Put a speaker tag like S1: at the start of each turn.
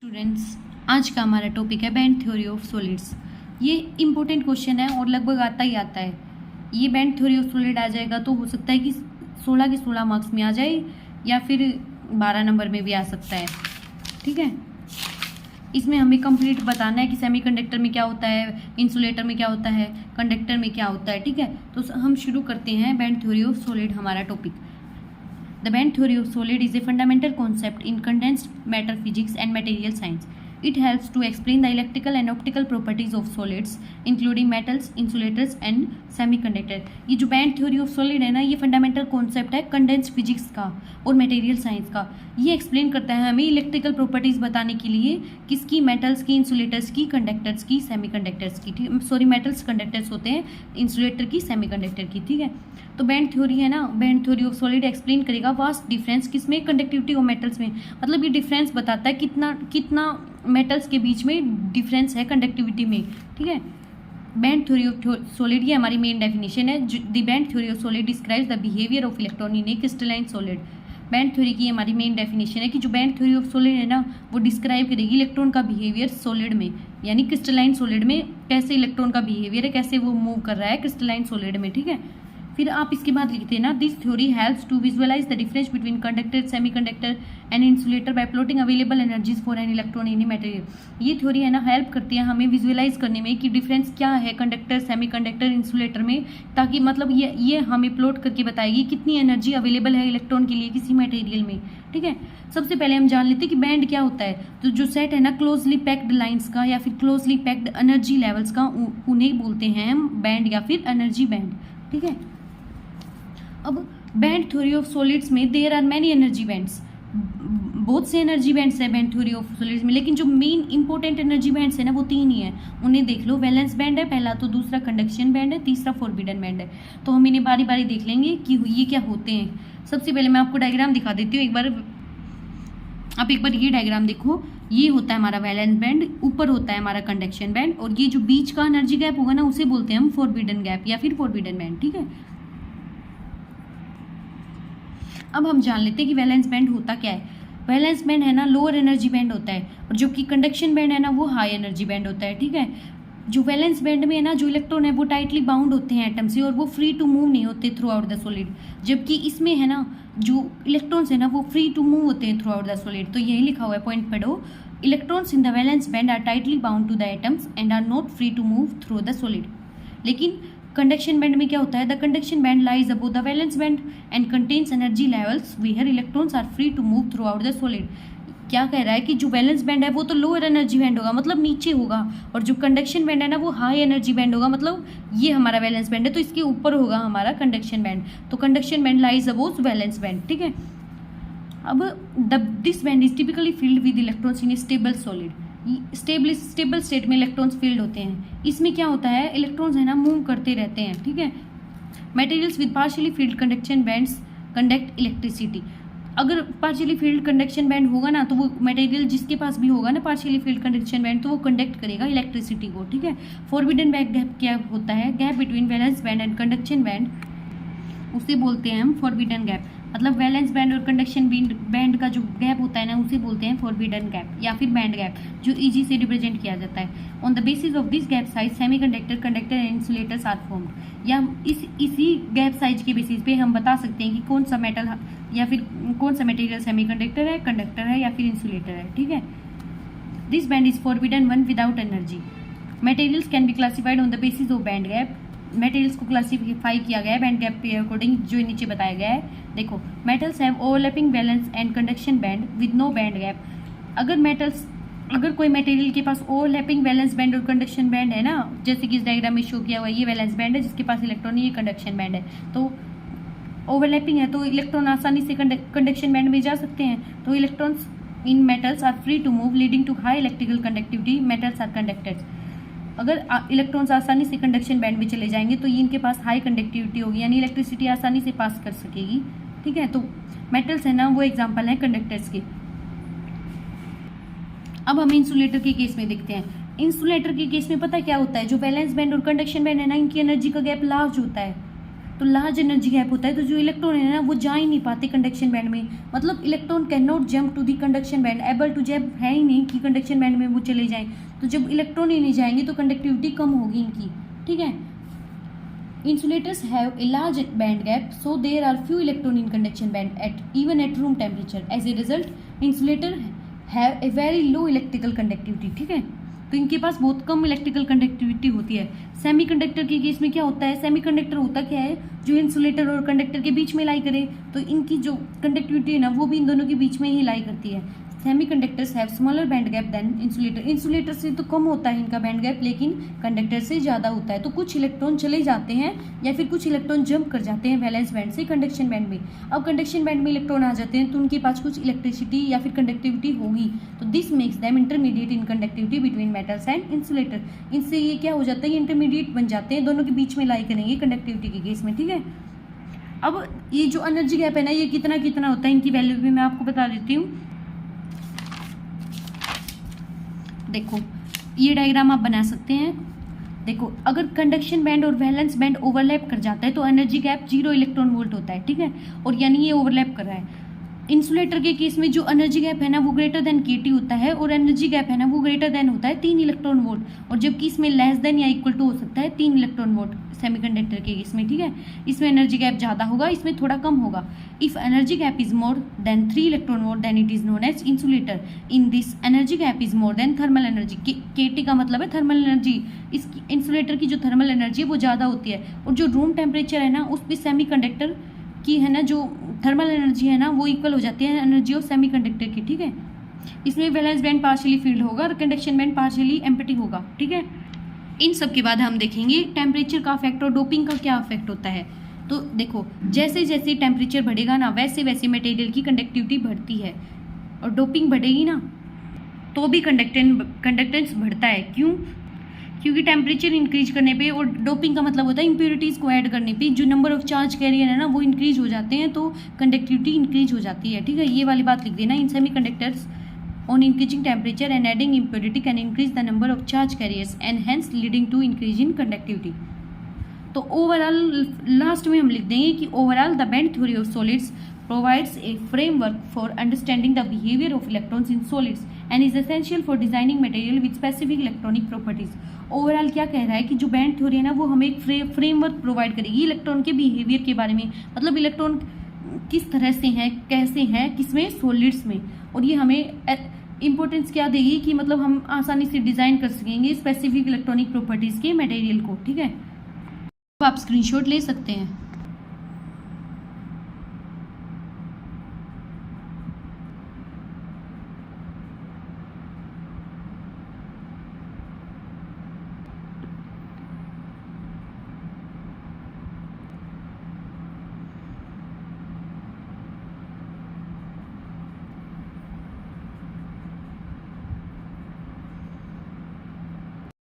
S1: Students, आज का हमारा टॉपिक है बैंड थ्योरी ऑफ सॉलिड्स। ये इम्पोर्टेंट क्वेश्चन है और लगभग आता ही आता है। ये बैंड थ्योरी ऑफ सॉलिड आ जाएगा तो हो सकता है कि 16 के 16 मार्क्स में आ जाए या फिर 12 नंबर में भी आ सकता है। ठीक है, इसमें हमें कंप्लीट बताना है कि सेमीकंडक्टर में क्या होता है, इंसुलेटर में क्या होता है, कंडक्टर में क्या होता है। ठीक है, तो हम शुरू करते हैं बैंड थ्योरी ऑफ सॉलिड हमारा topic. The band theory of solid is a fundamental concept in condensed matter physics and material science. It helps to explain the electrical and optical properties of solids, including metals, insulators and semiconductor. ये जो band theory of solid है ना, ये fundamental concept है condensed physics का और material science का। ये एक्सप्लेन करता है हमें इलेक्ट्रिकल प्रॉपर्टीज बताने के लिए, किसकी, मेटल्स की, इंसुलेटर्स की, कंडक्टर्स की, सेमीकंडक्टर्स की। ठीक, सॉरी, मेटल्स कंडक्टर्स होते हैं, इंसुलेटर की, सेमीकंडक्टर की। ठीक है, तो बैंड थ्योरी है ना, band theory of solid explain करेगा वास्ट डिफरेंस किसमें, कंडक्टिविटी और मेटल्स में। मतलब ये डिफरेंस बताता है कितना मेटल्स के बीच में डिफरेंस है कंडक्टिविटी में। ठीक है, बैंड थ्योरी ऑफ सॉलिड ये हमारी मेन डेफिनेशन है। The band theory of solid describes the behaviour of electron in A crystalline solid. Band theory की हमारी मेन डेफिनेशन है कि जो बैंड थ्योरी ऑफ सॉलिड है ना, वो डिस्क्राइब करेगी इलेक्ट्रॉन का बिहेवियर सॉलिड में, यानी क्रिस्टलाइन सॉलिड में कैसे इलेक्ट्रॉन का बिहेवियर है, कैसे वो मूव कर रहा है क्रिस्टलाइन सॉलिड में। ठीक है, फिर आप इसके बाद लिखते हैं ना, this theory helps to visualise the difference between conductor, semiconductor and insulator by plotting available energies for an electron in material. ये थ्योरी है ना, हेल्प करती है हमें विजुअलाइज करने में कि डिफरेंस क्या है कंडक्टर, सेमीकंडक्टर, इंसुलेटर में, ताकि मतलब ये हमें प्लॉट करके बताएगी कितनी एनर्जी अवेलेबल है इलेक्ट्रॉन के लिए किसी मटेरियल में। ठीक है, सबसे पहले हम जान लेते हैं कि बैंड क्या होता है। तो जो सेट है ना क्लोजली पैक्ड लाइंस का या फिर क्लोजली पैक्ड एनर्जी लेवल्स का, उन्हें बोलते हैं हम बैंड या फिर एनर्जी बैंड। ठीक है, अब बैंड थ्योरी ऑफ सॉलिड्स में there are many energy bands, बहुत से एनर्जी बैंड्स है बैंड थ्योरी ऑफ सॉलिड्स में, लेकिन जो मेन इंपॉर्टेंट एनर्जी बैंड्स है ना, वो 3 ही है। उन्हें देख लो, वैलेंस बैंड है पहला, तो दूसरा कंडक्शन बैंड है, तीसरा फॉरबिडन बैंड है। तो हम इन्हें बारी बारी देख लेंगे कि ये क्या होते हैं। सबसे पहले मैं आपको डायग्राम दिखा देती हूँ। आप एक बार ये डायग्राम देखो। ये होता है हमारा वैलेंस बैंड, ऊपर होता है हमारा कंडक्शन बैंड, और ये जो बीच का एनर्जी गैप होगा ना, उसे बोलते हैं हम फॉरबिडन गैप या फिर फॉरबिडन बैंड। ठीक है, अब हम जान लेते हैं कि वैलेंस बैंड होता क्या है। वैलेंस बैंड है ना, लोअर एनर्जी बैंड होता है, और जो कि कंडक्शन बैंड है ना, वो हाई एनर्जी बैंड होता है। ठीक है, जो वैलेंस बैंड में है ना, जो इलेक्ट्रॉन है वो टाइटली बाउंड होते हैं एटम से, और वो फ्री टू मूव नहीं होते थ्रू आउट द सॉलिड। जबकि इसमें है ना, जो इलेक्ट्रॉन्स है ना, वो फ्री टू मूव होते हैं थ्रू आउट द सॉलिड। तो यही लिखा हुआ है, पॉइंट पढ़ो, electrons in the valence band are tightly bound to the atoms and are not free to move through the solid. लेकिन कंडक्शन बैंड में क्या होता है, the conduction band lies above the valence band and contains energy levels where electrons are free to move throughout the solid. क्या कह रहा है कि जो वैलेंस बैंड है वो तो लोअर एनर्जी बैंड होगा, मतलब नीचे होगा, और जो कंडक्शन बैंड है ना, वो हाई एनर्जी बैंड होगा, मतलब ये हमारा वैलेंस बैंड है, तो इसके ऊपर होगा हमारा कंडक्शन बैंड। तो conduction band lies above valence band. ठीक है, अब this band is typically filled with electrons in A stable solid. Stable state में इलेक्ट्रॉन्स फील्ड होते हैं। इसमें क्या होता है, इलेक्ट्रॉन्स है ना मूव करते रहते हैं। ठीक है, materials with partially field conduction bands conduct electricity. अगर पार्शियली फील्ड कंडक्शन बैंड होगा ना, तो वो मटेरियल जिसके पास भी होगा ना पार्शियली फील्ड कंडक्शन बैंड, तो वो कंडक्ट करेगा इलेक्ट्रिसिटी को। ठीक है, फॉरबिडन गैप क्या होता है, gap between valence band and conduction band, उसे बोलते हैं हम फॉरबिडन गैप। मतलब वैलेंस बैंड और कंडक्शन बैंड का जो गैप होता है ना, उसे बोलते हैं फॉरबिडन गैप या फिर बैंड गैप, जो इजी से रिप्रेजेंट किया जाता है। On the basis of this gap size semiconductor, conductor and insulators are formed. या इसी गैप साइज के बेसिस पे हम बता सकते हैं कि कौन सा मेटल या फिर कौन सा मटेरियल सेमीकंडक्टर है, कंडक्टर है या फिर इंसुलेटर है। ठीक है, this band is forbidden one without energy. Materials can be classified on the basis of band gap. Materials को क्लासीफाई किया गया है बैंड गैप के अकॉर्डिंग, जो नीचे बताया गया है। देखो, metals have overlapping valence and conduction band with no band gap. अगर कोई मटेरियल के पास ओवरलैपिंग वैलेंस बैंड और कंडक्शन बैंड है ना, जैसे कि इस डायग्राम में शो किया हुआ है, ये वैलेंस बैंड है जिसके पास इलेक्ट्रॉन है, ये कंडक्शन बैंड है। तो ओवरलैपिंग है तो इलेक्ट्रॉन आसानी से कंडक्शन बैंड में जा सकते हैं। तो electrons in metals are free to move leading to high electrical conductivity, metals are conductors. अगर इलेक्ट्रॉन्स आसानी से कंडक्शन बैंड में चले जाएंगे तो इनके पास हाई कंडक्टिविटी होगी, यानी इलेक्ट्रिसिटी आसानी से पास कर सकेगी। ठीक है, तो मेटल्स है ना, वो एग्जांपल है कंडक्टर्स के। अब हम इंसुलेटर के केस में देखते हैं। इंसुलेटर के केस में पता क्या होता है, जो वैलेंस बैंड और कंडक्शन बैंड है ना, इनकी एनर्जी का गैप लार्ज होता है। तो लार्ज एनर्जी गैप होता है तो जो इलेक्ट्रॉन है ना वो जा ही नहीं पाते कंडक्शन बैंड में, मतलब electron can not jump to the conduction band, able to jump है ही नहीं कि कंडक्शन बैंड में वो चले जाएं। तो जब इलेक्ट्रॉन ही नहीं जाएंगे तो कंडक्टिविटी कम होगी इनकी, ठीक है। Insulators have a large band gap, so there are few electrons in conduction band even at room temperature. As a result, insulator have a very low electrical conductivity. ठीक है, तो इनके पास बहुत कम इलेक्ट्रिकल कंडक्टिविटी होती है। सेमीकंडक्टर के case में क्या होता है, सेमीकंडक्टर होता क्या है, जो इंसुलेटर और कंडक्टर के बीच में लाई करे, तो इनकी जो कंडक्टिविटी है ना वो भी इन दोनों के बीच में ही लाई करती है। Semiconductors have smaller band gap than insulator, insulator से तो कम होता है इनका बैंड गैप, लेकिन कंडक्टर से ज़्यादा होता है। तो कुछ इलेक्ट्रॉन चले जाते हैं या फिर कुछ इलेक्ट्रॉन जंप कर जाते हैं वैलेंस बैंड से कंडक्शन बैंड में। अब कंडक्शन बैंड में इलेक्ट्रॉन आ जाते हैं तो उनके पास कुछ इलेक्ट्रिसिटी या फिर कंडक्टिविटी होगी, तो this makes them intermediate in conductivity between metals and insulator. इनसे ये क्या हो जाता है, ये इंटरमीडिएट बन जाते हैं, दोनों के बीच में लाई करेंगे कंडक्टिविटी के केस में, ठीक है। अब ये जो एनर्जी गैप है ना, ये कितना कितना होता है, इनकी वैल्यू भी मैं आपको बता देती हूँ। देखो ये डायग्राम आप बना सकते हैं। देखो अगर कंडक्शन बैंड और वैलेंस बैंड ओवरलैप कर जाता है तो एनर्जी गैप 0 इलेक्ट्रॉन वोल्ट होता है, ठीक है, और यानी ये ओवरलैप कर रहा है। इंसुलेटर के केस में जो एनर्जी गैप है ना वो ग्रेटर देन KT होता है और एनर्जी गैप है ना वो ग्रेटर देन होता है 3 इलेक्ट्रॉन वोल्ट, और जबकि इसमें लेस देन या इक्वल टू हो सकता है 3 इलेक्ट्रॉन वोल्ट सेमीकंडक्टर के केस में, ठीक है। इसमें एनर्जी गैप ज़्यादा होगा, इसमें थोड़ा कम होगा। If energy gap is more than 3 electron volt then it is known as insulator. In this energy gap is more than thermal energy, KT का मतलब है थर्मल एनर्जी। इस इंसुलेटर की जो थर्मल एनर्जी है वो ज़्यादा होती है, और जो रूम टेम्परेचर है ना उस पर सेमीकंडक्टर की है ना जो थर्मल एनर्जी है ना वो इक्वल हो जाती है एनर्जी ऑफ सेमीकंडक्टर की, ठीक है। इसमें वैलेंस बैंड पार्शियली फील्ड होगा और कंडक्शन बैंड पार्शियली एम्प्टी होगा, ठीक है। इन सब के बाद हम देखेंगे टेम्परेचर का इफेक्ट और डोपिंग का क्या इफेक्ट होता है। तो देखो जैसे जैसे टेम्परेचर बढ़ेगा ना वैसे वैसे मटेरियल की कंडक्टिविटी बढ़ती है, और डोपिंग बढ़ेगी ना तो भी कंडक्टेंस बढ़ता है। क्यों? क्योंकि टेम्परेचर इंक्रीज करने पे, और डोपिंग का मतलब होता है इम्प्योरिटीज़ को ऐड करने पे, जो नंबर ऑफ चार्ज कैरियर है ना वो इंक्रीज हो जाते हैं तो कंडक्टिविटी इंक्रीज हो जाती है, ठीक है। ये वाली बात लिख देना, इन semiconductors on increasing temperature and adding impurity can increase the number of charge carriers and hence leading to increase in conductivity। तो ओवरऑल लास्ट में हम लिख देंगे कि overall the band theory of solids provides a framework for understanding the behavior of electrons in solids and is essential for designing material with specific electronic properties। Overall क्या कह रहा है कि जो बैंड थ्योरी है ना वो हमें एक फ्रेमवर्क प्रोवाइड करेगी इलेक्ट्रॉन के बिहेवियर के बारे में, मतलब इलेक्ट्रॉन किस तरह से हैं, कैसे हैं, किसमें, सॉलिड्स में, और ये हमें इंपॉर्टेंस क्या देगी कि मतलब हम आसानी से डिज़ाइन कर सकेंगे स्पेसिफिक इलेक्ट्रॉनिक प्रॉपर्टीज़ के मटेरियल को, ठीक है। तो आप स्क्रीनशॉट ले सकते हैं।